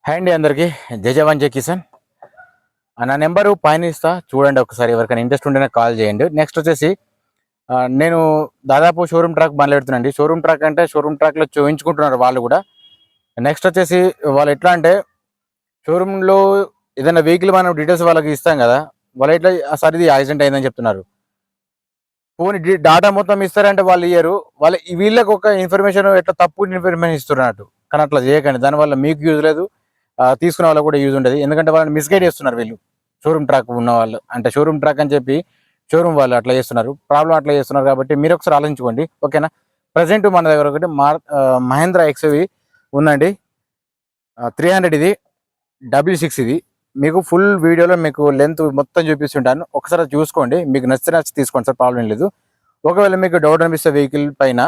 Hi అండి అందరికీ. జై జవాన్ జై కిసాన్. నా నెంబరు పైన ఇస్తా చూడండి ఒకసారి. ఎవరికైనా ఇంట్రెస్ట్ ఉంటేనే కాల్ చేయండి. నెక్స్ట్ వచ్చేసి నేను దాదాపు షోరూమ్ ట్రాక్ పెడుతున్నాండి. షోరూమ్ ట్రాక్ అంటే షోరూమ్ ట్రాక్లో చూపించుకుంటున్నారు వాళ్ళు కూడా. నెక్స్ట్ వచ్చేసి వాళ్ళు ఎట్లా అంటే షోరూంలో ఏదైనా వెహికల్ మనం డీటెయిల్స్ వాళ్ళకి ఇస్తాం కదా, వాళ్ళు ఎట్లా సార్ ఇది యాక్సిడెంట్ అయిందని చెప్తున్నారు. పోనీ డాటా మొత్తం ఇస్తారంటే వాళ్ళు ఇయ్యరు. వీళ్ళకి ఒక ఇన్ఫర్మేషన్ ఎట్లా తప్పు ఇన్ఫర్మేషన్ ఇస్తున్నట్టు. కానీ అట్లా చేయకండి. దానివల్ల మీకు యూజ్ లేదు, తీసుకునే వాళ్ళకి కూడా యూజ్ ఉండదు. ఎందుకంటే వాళ్ళని మిస్గైడ్ చేస్తున్నారు వీళ్ళు. షోరూమ్ ట్రాక్ ఉన్న వాళ్ళు అంటే షోరూమ్ ట్రాక్ అని చెప్పి షోరూమ్ వాళ్ళు అట్లా చేస్తున్నారు. ప్రాబ్లం అట్లా చేస్తున్నారు కాబట్టి మీరు ఒకసారి ఆలోచించుకోండి. ఓకేనా. ప్రజెంట్ మన దగ్గర ఒకటి మహేంద్ర ఎక్స్వి ఉందండి. 300 ఇది W6 ఇది. మీకు ఫుల్ వీడియోలో మీకు లెంత్ మొత్తం చూపిస్తుంటాను. ఒకసారి చూసుకోండి. మీకు నచ్చి తీసుకోండి సార్, ప్రాబ్లం లేదు. ఒకవేళ మీకు డౌట్ అనిపిస్తే వెహికల్ పైన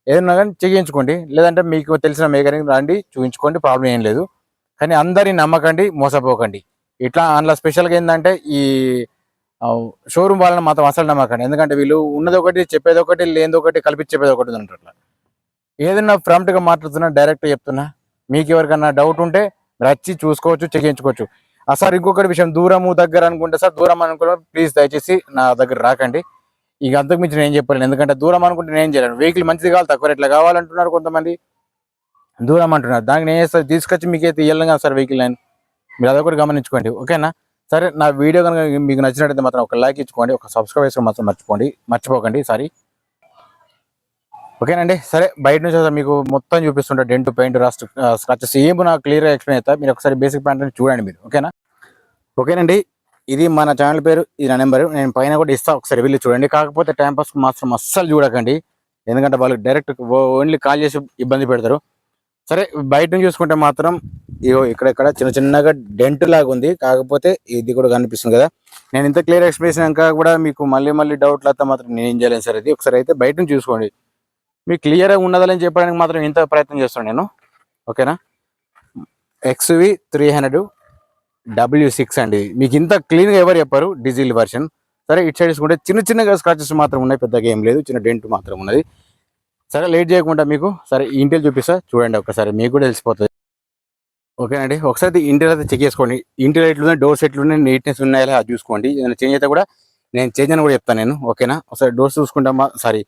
ఏదన్నా కానీ చేయించుకోండి. లేదంటే మీకు తెలిసిన మెకానిక్ రండి చూపించుకోండి, ప్రాబ్లం ఏం లేదు. కానీ అందరిని నమ్మకండి, మోసపోకండి. ఇట్లా అందులో స్పెషల్గా ఏంటంటే ఈ షోరూమ్ వాళ్ళని మాత్రం అసలు నమ్మకండి. ఎందుకంటే వీళ్ళు ఉన్నది ఒకటి, చెప్పేది ఒకటి, లేనిది ఒకటి, కలిపి చెప్పేది ఒకటి అంటారు. అట్లా ఏదన్నా ఫ్రంట్గా మాట్లాడుతున్నా, డైరెక్ట్గా చెప్తున్నా. మీకు ఎవరికన్నా డౌట్ ఉంటే వచ్చి చూసుకోవచ్చు, చేయించుకోవచ్చు. సార్ ఇంకొకటి విషయం, దూరము దగ్గర అనుకుంటే సార్, దూరం అనుకున్నా ప్లీజ్ దయచేసి నా దగ్గర రాకండి. ఇక అంతకు మించి నేను చెప్పలేను. ఎందుకంటే దూరం అనుకుంటే నేను చేయలేను. వెహికల్ మంచిది కావాలి, తక్కువ రేట్లా కావాలంటున్నారు కొంతమంది, దూరం అంటున్నారు. దానికి నేను చేస్తాను, తీసుకొచ్చి మీకైతే ఇవ్వలేం కదా సార్ వెహికల్. నేను మీరు అదొకటి గమనించుకోండి. ఓకేనా. సరే, నా వీడియో కనుక మీకు నచ్చినట్టయితే మాత్రం ఒక లైక్ ఇచ్చుకోండి, ఒక సబ్స్క్రైబ్ చేసుకోవడం మాత్రం మర్చిపోకండి. సారీ. ఓకేనండి. సరే, బయట నుంచి మీకు మొత్తం చూపిస్తుంటే డెంట్, పెయింట్, రస్ట్, స్క్రాచెస్ ఏమో నాకు క్లియర్గా ఎక్స్ప్లెయిన్ అవుతా. మీరు ఒకసారి బేసిక్ పాయింట్ చూడండి మీరు. ఓకేనండి. ఇది మన ఛానల్ పేరు, ఇది నా నెంబరు. నేను పైన కూడా ఇస్తాను, ఒకసారి వెళ్ళి చూడండి. కాకపోతే టైంపాస్కి మాత్రం అస్సలు చూడకండి. ఎందుకంటే వాళ్ళు డైరెక్ట్ ఓన్లీ కాల్ చేసి ఇబ్బంది పెడతారు. సరే, బయట నుంచి చూసుకుంటే మాత్రం ఇక్కడ చిన్నగా డెంట్ లాగా ఉంది. కాకపోతే ఇది కూడా కనిపిస్తుంది కదా. నేను ఇంత క్లియర్ ఎక్స్ప్లెనేషన్ ఇంకా కూడా మీకు మళ్ళీ డౌట్లు వస్తే మాత్రం నేను ఏం చేయలేను సార్. ఇది ఒకసారి అయితే బయట నుంచి చూసుకోండి. మీకు క్లియర్గా ఉన్నదని చెప్పడానికి మాత్రం ఇంత ప్రయత్నం చేస్తాను నేను. ఓకేనా. XV 300 W6 అండి. మీకు ఇంత క్లీన్గా ఎవరు చెప్పారు, డీజిల్ వర్షన్. సరే, ఇటు సైడ్ చూసుకుంటే చిన్నగా స్క్రాచెస్ మాత్రం ఉన్నాయి, పెద్దగా ఏం లేదు, చిన్న డెంట్ మాత్రం ఉన్నది. సరే, లేట్ చేయకుండా మీకు సరే ఇంటీరియర్ చూపిస్తా చూడండి. ఒకసారి మీకు కూడా తెలిసిపోతుంది. ఓకేనండి. ఒకసారి ఇంటీరియర్ అయితే చెక్ చేసుకోండి. ఇంటీరియర్ ఎట్లున్నాయి, డోర్స్ ఎట్లున్నాయి, నీట్నెస్ ఉన్నాయా అది చూసుకోండి. ఏదైనా చేంజ్ అయితే కూడా నేను చేంజ్ అని కూడా చెప్తాను నేను. ఓకేనా. ఒకసారి డోర్స్ చూసుకుంటామా, సారీ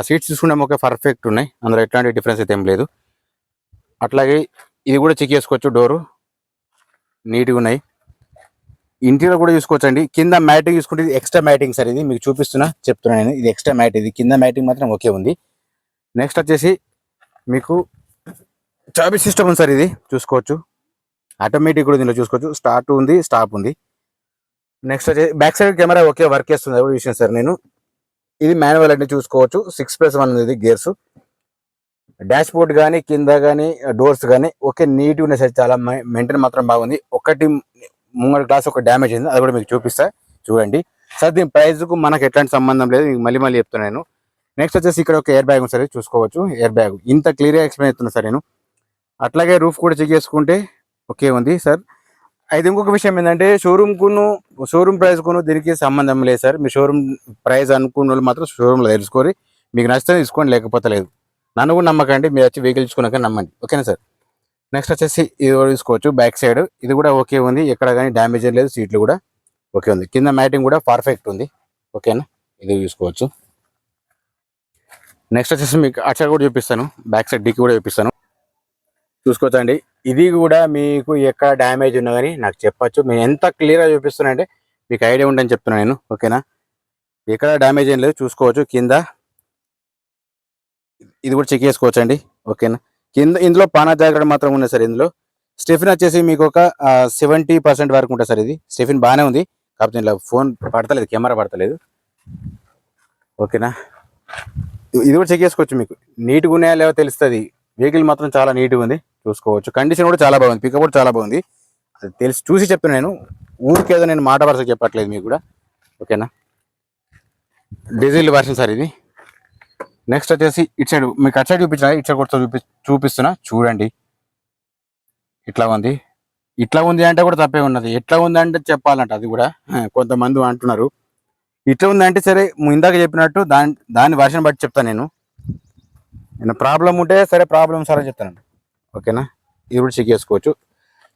సీట్స్ చూసుకుంటాం, ఓకే పర్ఫెక్ట్ ఉన్నాయి, అందులో ఎట్లాంటి డిఫరెన్స్ అయితే ఏం లేదు. అట్లాగే ఇది కూడా చెక్ చేసుకోవచ్చు, డోరు నీట్గా ఉన్నాయి. ఇంటీరియర్ కూడా చూసుకోవచ్చండి. కింద మ్యాటింగ్ చూసుకుంటే ఇది ఎక్స్ట్రా మ్యాటింగ్ సార్. ఇది మీకు చెప్తున్నా నేను, ఇది ఎక్స్ట్రా మ్యాట్. ఇది కింద మ్యాటింగ్ మాత్రం ఓకే ఉంది. నెక్స్ట్ వచ్చేసి మీకు చాబీ సిస్టమ్ ఉంది సార్. ఇది చూసుకోవచ్చు, ఆటోమేటిక్ కూడా దీనిలో చూసుకోవచ్చు. స్టార్ట్ ఉంది, స్టాప్ ఉంది. నెక్స్ట్ వచ్చేసి back side camera okay work చేస్తుంది, అది కూడా విషయం సార్. నేను ఇది మాన్యువల్ అంటే చూసుకోవచ్చు. 6+1 ఉంది గేర్స్. డాష్ బోర్డ్ కానీ కింద కానీ డోర్స్ కానీ ఓకే నీట్గా ఉన్నాయి సార్. చాలా మెయింటైన్ మాత్రం బాగుంది. ఒకటి ముంగడు గ్లాస్ ఒక డ్యామేజ్ అయింది, అది కూడా మీకు చూపిస్తా చూడండి సార్. దీని ప్రైస్కు మనకు ఎట్లాంటి సంబంధం లేదు, మీకు మళ్ళీ చెప్తున్నాను. నెక్స్ట్ వచ్చేసి ఇక్కడ ఒక ఎయిర్ బ్యాగ్ ఉంది సార్, చూసుకోవచ్చు. ఎయిర్ బ్యాగ్ ఇంత క్లియర్గా ఎక్స్ప్లెయిన్ అవుతున్నా సార్ నేను. అట్లాగే రూఫ్ కూడా చెక్ చేసుకుంటే ఓకే ఉంది సార్. అయితే ఇంకొక విషయం ఏంటంటే షోరూమ్ ప్రైస్కును దీనికి సంబంధం లేదు సార్. మీ షోరూమ్ ప్రైస్ అనుకున్న వాళ్ళు మాత్రం షోరూంలో తెలుసుకొని మీకు నచ్చితే తీసుకోండి, లేకపోతే లేదు. నన్ను కూడా నమ్మకండి, మీరు వచ్చి వెహికల్ చూసుకున్నాక నమ్మండి. ఓకేనా సార్. నెక్స్ట్ వచ్చేసి ఇది కూడా చూసుకోవచ్చు, బ్యాక్ సైడ్ ఇది కూడా ఓకే ఉంది, ఎక్కడ కానీ డ్యామేజ్ లేదు. సీట్లు కూడా ఓకే ఉంది, కింద మ్యాటింగ్ కూడా పర్ఫెక్ట్ ఉంది. ఓకేనా, ఇది చూసుకోవచ్చు. నెక్స్ట్ వచ్చేసి మీకు అటు సైడ్ కూడా చూపిస్తాను, బ్యాక్ సైడ్ డిక్కీ కూడా చూపిస్తాను, చూసుకోవచ్చండి. ఇది కూడా మీకు ఎక్కడ డ్యామేజ్ ఉన్నా కానీ నాకు చెప్పచ్చు. నేను ఎంత క్లియర్గా చూపిస్తున్నా అంటే మీకు ఐడియా ఉందని చెప్తున్నాను నేను. ఓకేనా, ఎక్కడ డ్యామేజ్ ఏం లేదు, చూసుకోవచ్చు. కింద ఇది కూడా చెక్ చేసుకోవచ్చు అండి. ఓకేనా, ఇందులో పానా జాగ్రత్త మాత్రం ఉన్నాయి సార్. ఇందులో స్టెఫిన్ వచ్చేసి మీకు ఒక 70% వరకు ఉంటుంది సార్. ఇది స్టెఫిన్ బాగానే ఉంది, కాకపోతే ఇలా ఫోన్ పడతలేదు, కెమెరా పడతలేదు. ఓకేనా, ఇది కూడా చెక్ చేసుకోవచ్చు. మీకు నీట్గా ఉన్నాయా లేవో తెలుస్తుంది. వెహికల్ మాత్రం చాలా నీట్గా ఉంది, చూసుకోవచ్చు. కండిషన్ కూడా చాలా బాగుంది, పికప్ కూడా చాలా బాగుంది. అది చూసి చెప్తున్నాను నేను, ఊరికేదో నేను మాట వరుసగా చెప్పట్లేదు మీకు కూడా. ఓకేనా, డీజిల్ వర్షన్ సార్ ఇది. నెక్స్ట్ వచ్చేసి ఇటు సైడ్ మీకు అటు సైడ్ చూపించిన, ఇటు సైడ్ కూడా చూపిస్తున్నా చూడండి. ఇట్లా ఉంది అంటే కూడా తప్పే ఉన్నది. ఎట్లా ఉంది అంటే చెప్పాలంట, అది కూడా కొంతమంది అంటున్నారు. ఇట్లా ఉంది అంటే సరే, ఇందాక చెప్పినట్టు దాని వర్షన్ బట్టి చెప్తాను నేను. ప్రాబ్లం ఉంటే సరే, ప్రాబ్లం సార్ అని చెప్తానండి. ఓకేనా, ఇది కూడా చెక్ చేసుకోవచ్చు.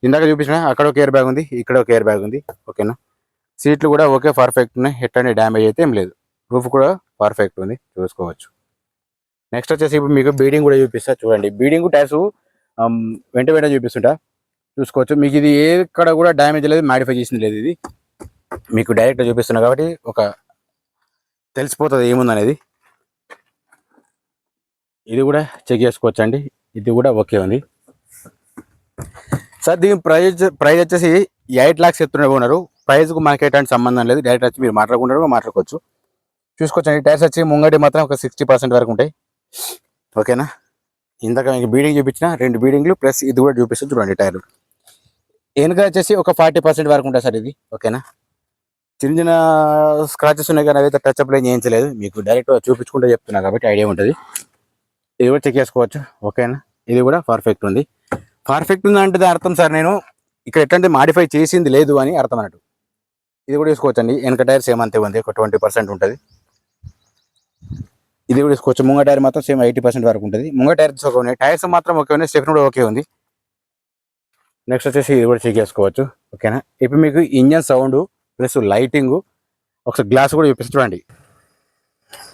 ఇందాక చూపించిన అక్కడ ఒక ఎయిర్ బ్యాగ్ ఉంది, ఇక్కడ ఒక ఎయిర్ బ్యాగ్ ఉంది. ఓకేనా, సీట్లు కూడా ఓకే పర్ఫెక్ట్ ఉన్నాయి, ఎట్లాంటి డ్యామేజ్ అయితే ఏం లేదు. రూఫ్ కూడా పర్ఫెక్ట్ ఉంది, చూసుకోవచ్చు. నెక్స్ట్ వచ్చేసి ఇప్పుడు మీకు బీడింగ్ కూడా చూపిస్తా చూడండి. బీడింగ్ టైర్స్ వెంట వెంట చూపిస్తుంటా, చూసుకోవచ్చు. మీకు ఇది ఎక్కడ కూడా డ్యామేజ్ లేదు, మాడిఫై చేసింది లేదు. ఇది మీకు డైరెక్ట్గా చూపిస్తున్నా కాబట్టి ఒక తెలిసిపోతుంది ఏముందనేది. ఇది కూడా చెక్ చేసుకోవచ్చు అండి, ఇది కూడా ఓకే ఉంది. సార్ దీని ప్రైస్ వచ్చేసి 8 lakhs చెప్తూనే ఉన్నారు. ప్రైస్కు మనకి ఎటువంటి సంబంధం లేదు, డైరెక్ట్ వచ్చి మీరు మాట్లాడుకోవచ్చు. చూసుకోవచ్చండి. టైర్స్ వచ్చి ముంగడి మాత్రం ఒక 60% వరకు ఉంటాయి. ఓకేనా, ఇందాక మీకు బీడింగ్ చూపించిన 2 బీడింగ్లు ప్లస్ ఇది కూడా చూపిస్తుంది చూడండి. టైర్లు వెనుక వచ్చేసి ఒక 40% వరకు ఉంటాయి సార్ ఇది. ఓకేనా, చిన్న చిన్న స్క్రాచెస్ ఉన్నాయి కానీ అదైతే టచ్ అప్ ఏం చేయించలేదు, మీకు డైరెక్ట్ చూపించుకుంటే చెప్తున్నా కాబట్టి ఐడియా ఉంటుంది. ఇది కూడా చెక్ చేసుకోవచ్చు. ఓకేనా, ఇది కూడా పర్ఫెక్ట్ ఉంది. పర్ఫెక్ట్ ఉంది అంటే అర్థం సార్ నేను ఇక్కడ ఎట్లాంటి మాడిఫై చేసింది లేదు అని అర్థం అన్నట్టు. ఇది కూడా తీసుకోవచ్చండి. వెనక టైర్ సేమ్ అంతే ఉంది, ఒక 20% ఉంటుంది. ఇది కూడా తీసుకోవచ్చు. ముంగ టైర్ మాత్రం సేమ్ 80% వరకు ఉంటుంది. ముంగ టైర్స్ ఓకే ఉన్నాయి, టైర్స్ మాత్రం ఓకే ఉన్నాయి, స్టెప్ని కూడా ఓకే ఉంది. నెక్స్ట్ వచ్చేసి ఇది కూడా చెక్ చేసుకోవచ్చు. ఓకేనా, ఇప్పుడు మీకు ఇంజన్ సౌండ్ ప్లస్ లైటింగ్ ఒకసారి గ్లాస్ కూడా చూపిస్తూ చూడండి.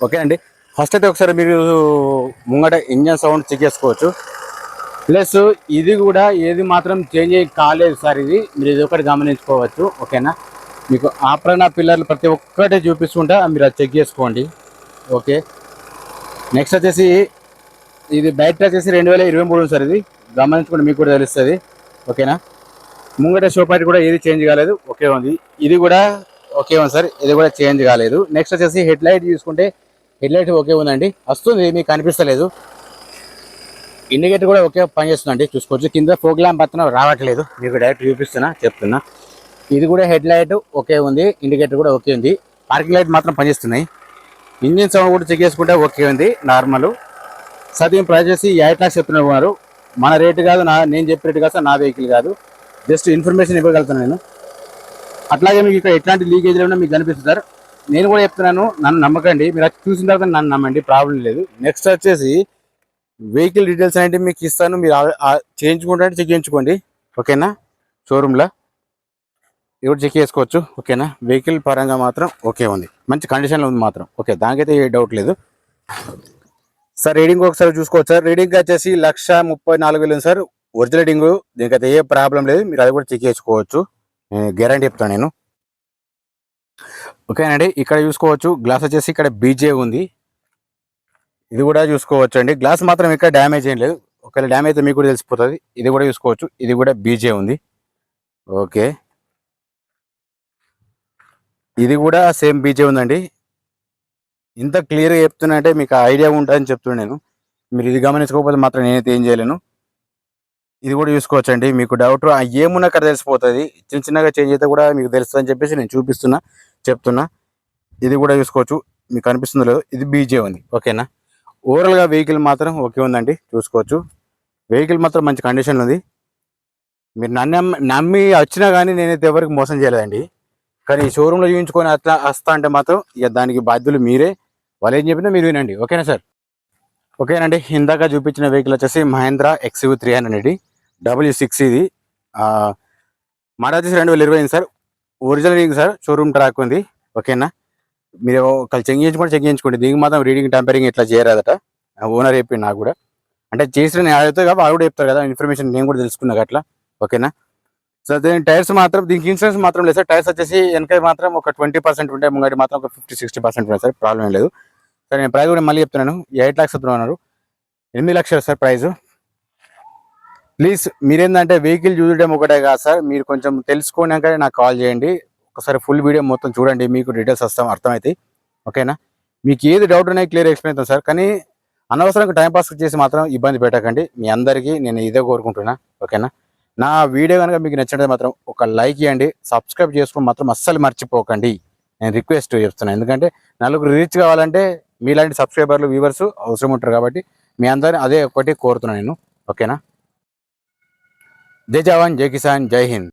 ఓకే అండి, ఫస్ట్ అయితే ఒకసారి మీరు ముంగట ఇంజన్ సౌండ్ చెక్ చేసుకోవచ్చు. ప్లస్ ఇది కూడా ఏది మాత్రం చేంజ్ అయ్యి కాలేదు సార్, ఇది మీరు ఇది ఒకటి గమనించుకోవచ్చు. ఓకేనా, మీకు ఆపరణ పిల్లర్లు ప్రతి ఒక్కటే చూపిస్తుంటా, మీరు అది చెక్ చేసుకోండి. ఓకే, నెక్స్ట్ వచ్చేసి ఇది బయట వచ్చేసి 2023 సార్, ఇది గమనించుకోండి, మీకు కూడా తెలుస్తుంది. ఓకేనా, ముంగట షోపాటి కూడా ఏది చేంజ్ కాలేదు, ఓకే ఉంది. ఇది కూడా ఓకే ఉంది సార్, ఇది కూడా చేంజ్ కాలేదు. నెక్స్ట్ వచ్చేసి హెడ్ లైట్ చూసుకుంటే హెడ్ లైట్ ఓకే ఉందండి, వస్తుంది, మీకు కనిపిస్తలేదు. ఇండికేటర్ కూడా ఓకే పనిచేస్తుందండి, చూసుకోవచ్చు. కింద ఫోక్ ల్యాంప్ పత్రం రావట్లేదు, మీకు డైరెక్ట్ చెప్తున్నా. ఇది కూడా హెడ్ లైట్ ఓకే ఉంది, ఇండికేటర్ కూడా ఓకే ఉంది. పార్కింగ్ లైట్ మాత్రం పనిచేస్తున్నాయి. ఇంజిన్ సౌండ్ కూడా చెక్ చేసుకుంటే ఓకే ఉంది, నార్మల్. సార్ దీని ప్రైస్ చేసి 8 lakhs చెప్తున్నారు. మన రేటు కాదు, నేను చెప్పే రేటు కాదు సార్, నా వెహికల్ కాదు, జస్ట్ ఇన్ఫర్మేషన్ ఇవ్వగలుగుతాను నేను. అట్లాగే మీకు ఇక్కడ ఎట్లాంటి లీకేజ్ ఉన్నా మీకు కనిపిస్తుంది సార్. నేను కూడా చెప్తున్నాను, నన్ను నమ్మకండి, మీరు అది చూసిన తర్వాత నన్ను నమ్మండి, ప్రాబ్లం లేదు. నెక్స్ట్ వచ్చేసి వెహికల్ డీటెయిల్స్ అనేవి మీకు ఇస్తాను, మీరు చేయించుకుంటే చెక్ చేయించుకోండి. ఓకేనా, షోరూమ్లో ఇది కూడా చెక్ చేసుకోవచ్చు. ఓకేనా, వెహికల్ పరంగా మాత్రం ఓకే ఉంది, మంచి కండిషన్లో ఉంది మాత్రం. ఓకే, దానికైతే ఏ డౌట్ లేదు సార్. రీడింగ్ ఒకసారి చూసుకోవచ్చు సార్. రీడింగ్ వచ్చేసి 1,34,000 ఉంది సార్, ఒరిజినల్ రీడింగ్. దీనికైతే ఏ ప్రాబ్లం లేదు, మీరు అది కూడా చెక్ చేసుకోవచ్చు, గ్యారంటీ చెప్తాను నేను. ఓకేనండి, ఇక్కడ చూసుకోవచ్చు. గ్లాస్ వచ్చేసి ఇక్కడ బీజే ఉంది, ఇది కూడా చూసుకోవచ్చు అండి. గ్లాస్ మాత్రం ఇక్కడ డ్యామేజ్ ఏం లేదు, ఒకవేళ డ్యామేజ్ అయితే మీకు కూడా తెలిసిపోతుంది. ఇది కూడా చూసుకోవచ్చు, ఇది కూడా బీజే ఉంది. ఓకే, ఇది కూడా సేమ్ బీజే ఉందండి. ఇంత క్లియర్గా చెప్తున్నా అంటే మీకు ఐడియా ఉంటుందని చెప్తున్నాను నేను. మీరు ఇది గమనించుకోకపోతే మాత్రం నేనైతే ఏం చేయలేను. ఇది కూడా చూసుకోవచ్చు అండి, మీకు డౌట్ ఏమున్నా అక్కడ తెలిసిపోతుంది. చిన్న చిన్నగా చేంజ్ అయితే కూడా మీకు తెలుస్తుంది అని చెప్పేసి నేను చెప్తున్నా. ఇది కూడా చూసుకోవచ్చు, మీకు కనిపిస్తుందో లేదో, ఇది బీజే ఉంది. ఓకేనా, ఓవరాల్గా వెహికల్ మాత్రం ఓకే ఉందండి, చూసుకోవచ్చు. వెహికల్ మాత్రం మంచి కండిషన్లో ఉంది. మీరు నమ్మి వచ్చినా కానీ నేనైతే ఎవరికి మోసం చేయలేదండి. కానీ ఈ షోరూంలో చూపించుకొని అట్లా వస్తా అంటే మాత్రం ఇక దానికి బాధ్యులు మీరే, వాళ్ళు ఏం చెప్పినా మీరు వినండి. ఓకేనా సార్? ఓకేనండి, ఇందాక చూపించిన వెహికల్ వచ్చేసి మహేంద్ర XUV 300 W6. ఇది మాట వచ్చేసి 2020 sir, original reading sir, showroom track ఉంది. ఓకేనా, మీరు ఒకళ్ళు చెక్ చేయించుకోండి. దీనికి మాత్రం రీడింగ్ టెంపరింగ్ ఇట్లా చేయరాదట, ఓనర్ చెప్పింది నాకు కూడా. అంటే చేసిన నేను అడిగితే కాబట్టి వాళ్ళు కూడా చెప్తారు కదా, ఇన్ఫర్మేషన్ నేను కూడా తెలుసుకున్నా అట్లా. ఓకేనా, సో దీని టైర్స్ మాత్రం, దీనికి ఇన్సూరెన్స్ మాత్రం లేదు సార్. టైర్స్ వచ్చేసి వెనక మాత్రం ఒక 20% ఉంటాయి, ముంగడి మాత్రం ఒక 50-60% ఉంటాయి సార్, ప్రాబ్లం ఏం లేదు. సార్ నేను ప్రైస్ కూడా మళ్ళీ చెప్తున్నాను, 8 lakhs చెప్తున్నారు, 8 లక్షలు సార్ ప్రైస్. ప్లీజ్ మీరేంటంటే వెహికల్ చూడడం ఒకటే కాదు సార్, మీరు కొంచెం తెలుసుకోనాక నాకు కాల్ చేయండి. ఒకసారి ఫుల్ వీడియో మొత్తం చూడండి, మీకు డీటెయిల్స్ అర్థమవుతాయి. ఓకేనా, మీకు ఏది డౌట్ ఉన్నాయి క్లియర్ ఎక్స్ప్లెయిన్ అవుతాం సార్. కానీ అనవసరంగా టైంపాస్ చేసి మాత్రం ఇబ్బంది పెట్టకండి, మీ అందరికీ నేను ఇదే కోరుకుంటున్నా. ఓకేనా, నా వీడియో కనుక మీకు నచ్చినట్టు మాత్రం ఒక లైక్ ఇవ్వండి, సబ్స్క్రైబ్ చేసుకుని మాత్రం అస్సలు మర్చిపోకండి, నేను రిక్వెస్ట్ చేస్తున్నాను. ఎందుకంటే నలుగురు రీచ్ కావాలంటే మీలాంటి సబ్స్క్రైబర్లు, వ్యూవర్స్ అవసరం ఉంటారు కాబట్టి మీ అందరినీ అదే ఒకటి కోరుతున్నాను నేను. ఓకేనా, జై జవాన్, జై కిసాన్, జై హింద్.